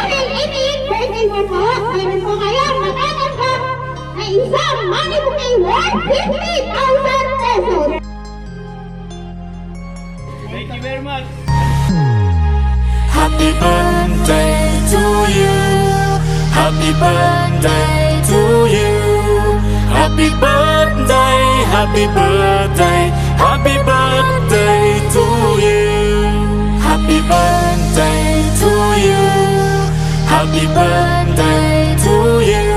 Dahil ini-birthday mo po, meron po kayong matatanggap na isang money bouquet worth 50,000 pesos. Thank you very much. Happy birthday to you. Happy birthday to you. Happy birthday, happy birthday, happy birthday to you. Happy birthday to you. Happy birthday to you.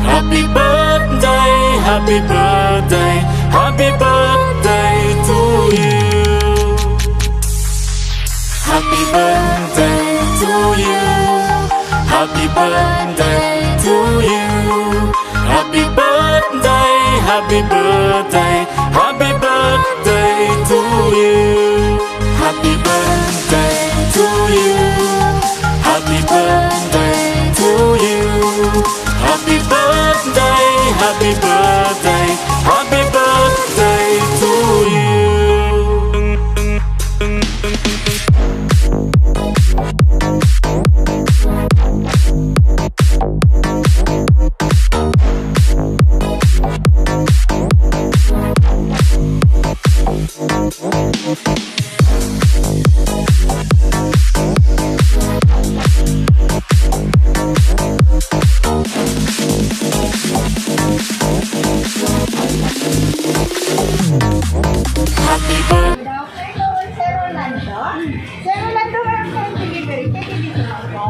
Happy birthday, happy birthday, happy birthday to you. Happy birthday to you. Happy birthday to you. Happy birthday, happy birthday, happy birthday to you. Happy birthday to you. Happy birthday to you. Happy birthday, happy birthday, happy birthday to you. Happy birthday. Sir Rolando? Sir Rolando, meron kayong delivery. Pwede dito lang po.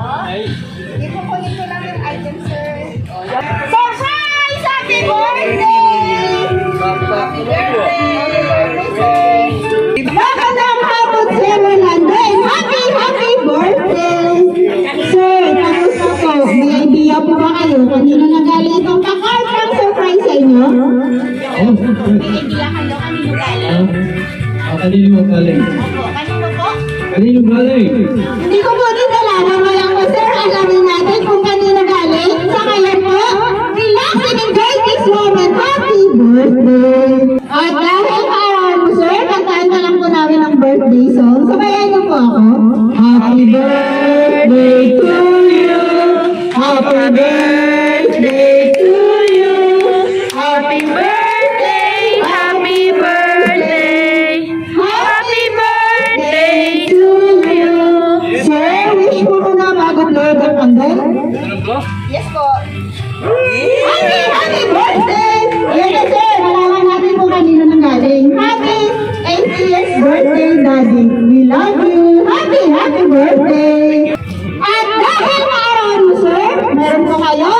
Ipukunin ko lang yung item, sir. Surprise! Happy birthday! Happy birthday! Happy birthday, sir! Magandang hapon, Sir Rolando, and happy birthday! Sir, kamusta po? May idea po ba kayo? Kanino nagaling itong pa-card ng surprise sa inyo? May idea kayo kanino galing? Kanino galing? Opo, kanino po? Kanino galing? Hindi ko po din alam. Mamaya po, sir, alamin natin kung kanino galing. Sa ngayon po, relax and enjoy this moment. Happy birthday! At dahil kaarawan mo, sir, kantaan na lang po namin ang birthday song. Sabayan niyo po ako. Happy birthday to you. Happy birthday to you. Happy birthday. Happy birthday. Happy birthday to you. Sir, wish mo muna bago blow the candle. Yes po. Happy birthday! Yan na, sir. Malaman natin kung kanino nang galing. Happy 80th birthday, Daddy. We love you. Happy birthday! At dahil maarawan mo, sir, meron po kayo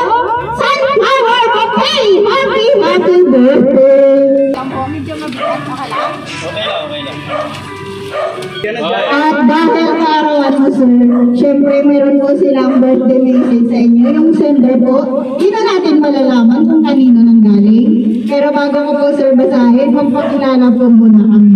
sunflower bouquet. Happy birthday! Medyo mabigat. Okay lang? Okay lang. At dahil kaarawan mo, sir, syempre meron po silang birthday message sa inyo. Yung sender po, di na natin malalaman kung kanino nang galing. Pero bago ko po, sir, basahin, magpakilala po muna kami.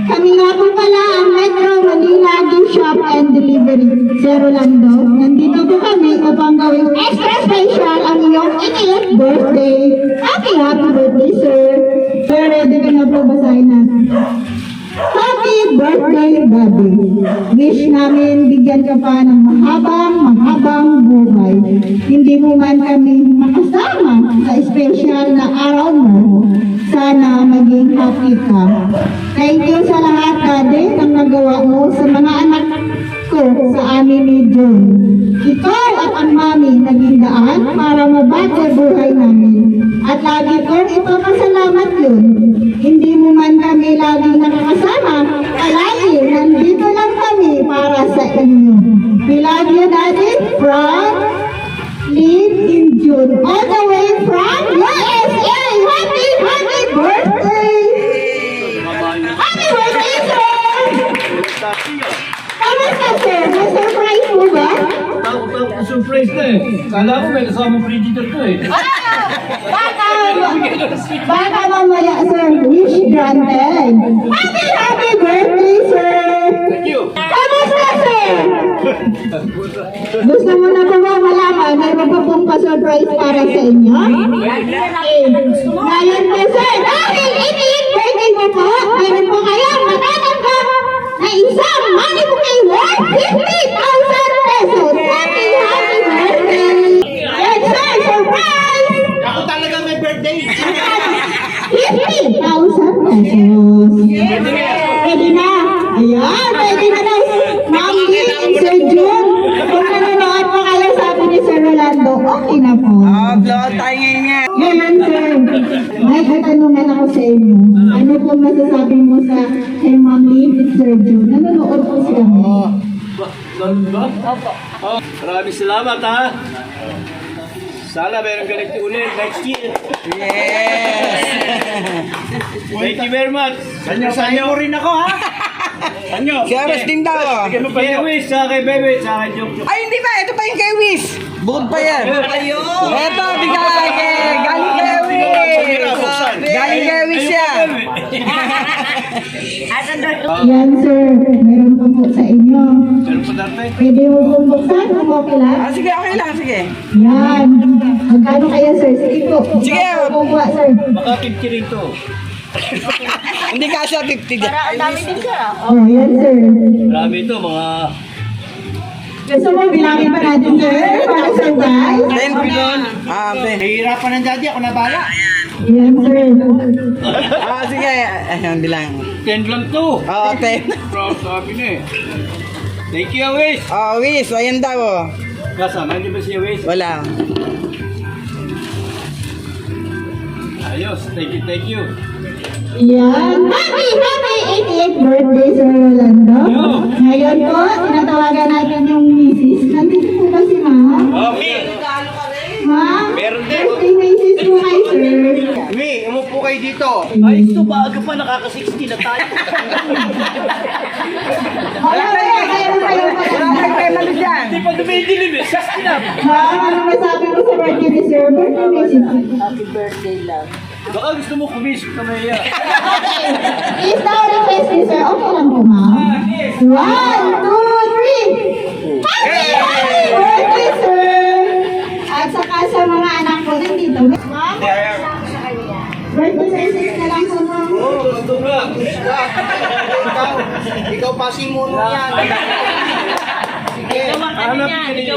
Kami nga po pala ang Metro Manila Gift Shop and Delivery. Sir Rolando, nandito po kami upang gawing extra special ang iyong 80th birthday. Happy birthday, sir. Sir, ready ka na po basahin natin. Happy birthday, Daddy. Wish namin bigyan ka pa ng mahabang buhay. Hindi mo man kami makasama sa special na araw mo. Sana maging happy ka. Thank you sa lahat, Daddy, ng nagawa mo sa mga anak ko sa amin ni John. Ikaw at ang mami naging daan para mabago buhay namin. At lagi kong ipapasalamat yun. Hindi mo man kami laging nakakasama, palagi nandito lang kami para sa inyo. We love you, Daddy, from Live in June, all the way from USA. Happy birthday! Happy birthday, sir! Kamusta, sir? May surprise mo ba? Surprise na eh. Kala ko may kasama predator to eh. Baka mamaya, sir, wish granted. Happy birthday, sir! Thank you. Kamusta, sir? Gusto mo na po ba malaman? Mayroon pa pong pa-surprise para sa inyo? Ngayon po, sir, dahil iniin birthday mo po, mayroon po kayong matatanggap na isang money bouquet worth 50,000 pesos. Happy Upload tayo ngayon. Ngayon, sir, may katanungan ako sa inyo. Ano po masasabi mo sa kay Ma'am Lee at Sir June? Nanonood po sila. Ganun ba? Opo. Oh, maraming salamat ha. Sana meron ganito ulit next year. Yes! Thank you very much. Sanyo rin ako ha. Sanyo. Si Aras din daw. Kay Wish, sa kay Bebe, sa kay Jok. Ay, hindi ba? Ito pa yung kay Wiz. Bukod pa yan. Ito, bigay. Galing kay Wiz. Galing kay Wiz yan. Yan, sir. Meron po po sa inyo. Meron pa dati. Pwede mo pong buksan kung okay lang? Ah, sige, okay lang, sige. Yan. Magkano kaya, sir? Sige po. Sige. Kukuha, sir. Baka 50 rin to. Hindi kasya 50 dyan. Oh, yan, sir. Marami ito, mga... Gusto mo bilangin pa natin, sir? Para sa guys? 10 pilon. Ah, okay. Hihirapan ng daddy, ako na bala. Yan, sir. Ah, sige. Ayan, bilang. 10 lang to. Oo, 10. Proud sabi na eh. Thank you, Wish. Oh, Wiz, ayan daw. Oh. Kasama niyo ba si Wish? Wala. Ayos, thank you. Yan. Happy 88th birthday, Sir Rolando. Ngayon po, tinatawagan natin yung misis. Nandito po ba si Ma'am? Okay. Ma'am? Birthday misis po kay Sir. Mi, umupo kayo dito. Ay, ito bago pa, nakaka-60 na tayo. Wala ba yan? Mayroon kayo pa Wala kang pemalo dyan. Hindi pa dumidilim eh, 60 na. Ma'am, ano masabi mo sa birthday ni Sir? Birthday misis. Baka gusto mo kumisip ka maya. Is now request ni Sir. Okay lang po, Ma'am. 1, 2, 3. Happy birthday, Sir! At saka sa mga anak ko nandito. Ma'am? Birthday message na lang po, Ma'am. Gusto nga. Ikaw passing mo yan. Hanap ka niya.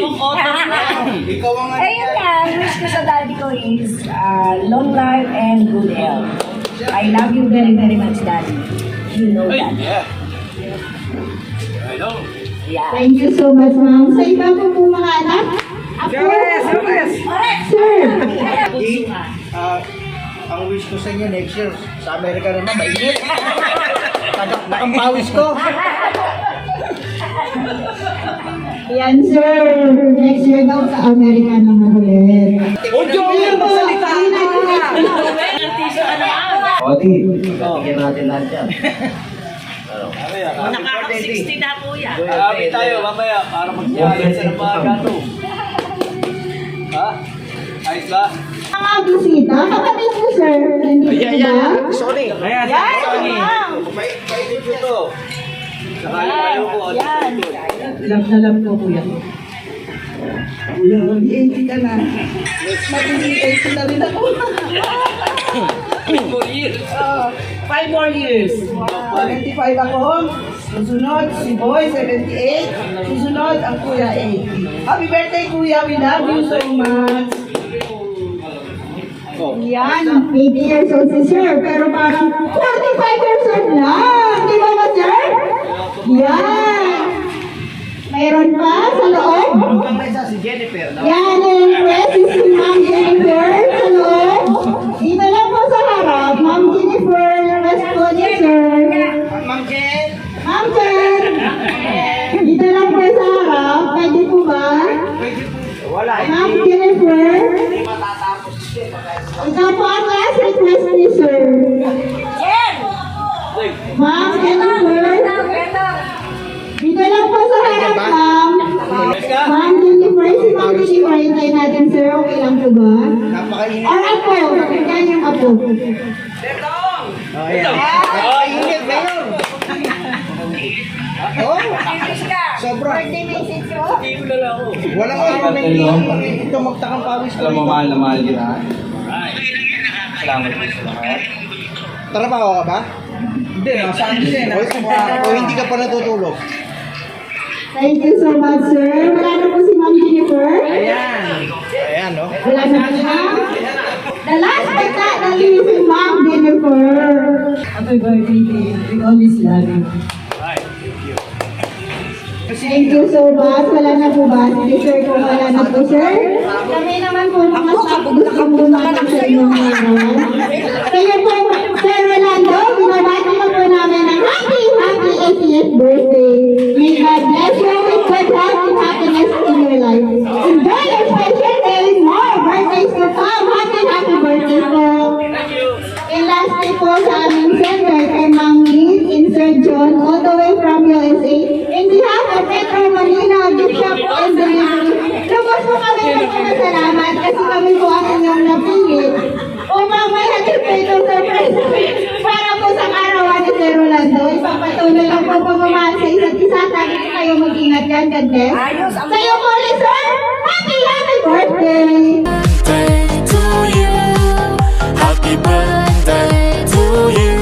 Ikaw ang Ayun nga, ang wish ko sa daddy ko is long life and good health. I love you very, very much, daddy. You know Ay, that. yeah. I know. Yeah. Thank you so much, Ma'am. Sa iba po po mga anak. Ako, Sir. ang wish ko sa inyo next year, sa Amerika naman, mainit. Nakampawis ko. Yan, Sir. Next year daw sa Amerika naman ulit. O, Joey, magsalita ka. Odi, bigyan natin lahat yan. Nakaka-60 na po yan. Happy tayo mamaya para mag-siyalan sa mga gato. Ha? Ayos ba? Mga bisita, kapatid mo, Sir. Nandito ba? Sorry. Ayan, Mainit ko to. Sakali kayo ko. Love na love ko, Kuya. Kuya, mag-80 ka na. Mag-80 na rin ako. 4 years. 5 more years. 75 ako. Susunod, si Boy, 78. Susunod, ang Kuya, 80. Happy birthday, Kuya. We love you so much. Yan, 80 years old si Sir, pero parang 45 years old lang. Di ba ba, Sir? Yan. Mayroon pa sa loob? Si Jennifer. Yan, and si Ma'am Jennifer sa loob. Dito lang po sa harap, Ma'am Jennifer, yung rest po niya, Sir. Ma'am Jen. Ma'am Jen, dito lang po sa harap. Pwede po ba? Wala. Ma'am Jennifer, ito po ang last request ni Sir. Ma'am Jennifer, dito lang po sa harap, Ma'am. Ma'am Jennifer, si Ma'am Jennifer, hintayin natin, Sir. Okay lang po ba? Napakainit. Or apo, pakinggan yung apo. Oh, yan. Napakainit ngayon. Oh, sobra. Hindi mo na lang ako. Walang argument ito magtakang pawis ko. Alam mo, mahal na mahal kita. Salamat po sa lahat. Trabaho ka ba? Hindi, nasaan siya. O hindi ka pa natutulog? Thank you so much, sir. Wala na po si Ma'am Jennifer. Ayan, no? Wala na po siya. The last but not the least, si Ma'am Jennifer. Happy birthday to you. We always love you. Si Thank you so much. Wala na po ba? Si sir, kung wala na po, sir. Kami naman po mga staff gusto po natin sa inyong arawan. Kaya po, Sir Rolando, binabati ko po namin ng happy 80th birthday. May God bless you with good health and happiness in your life. Enjoy your special day with more birthdays to come. Happy birthday po. And lastly po sa aming sender kay Ma'am Liz in Sir John, all the way from USA. In behalf of Metro Manila, gift shop and delivery, lubos po kami nagpapasalamat kasi kami po ang inyong napili. Upang may hatid po itong surprise para po sa karawan ni Sir Rolando. Ipapatuloy lang po pagmamahal sa isa't isa. Sabi ko kayo mag-ingat yan. God bless. Sa'yo po ulit, sir. Happy birthday! Birthday to you. Happy birthday to you.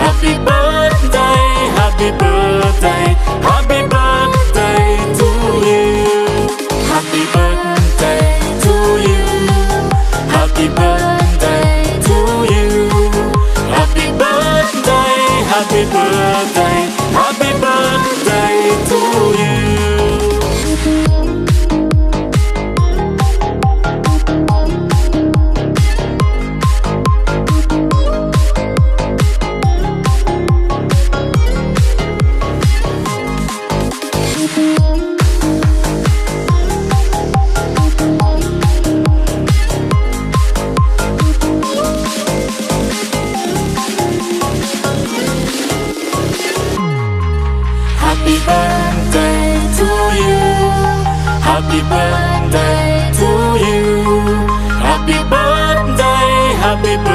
Happy birthday, happy birthday, happy birthday to you. Happy birthday to you. Happy birthday to you. Happy birthday, happy birthday, happy birthday to you. Happy birthday to you. Happy birthday to you. Happy birthday, happy birthday.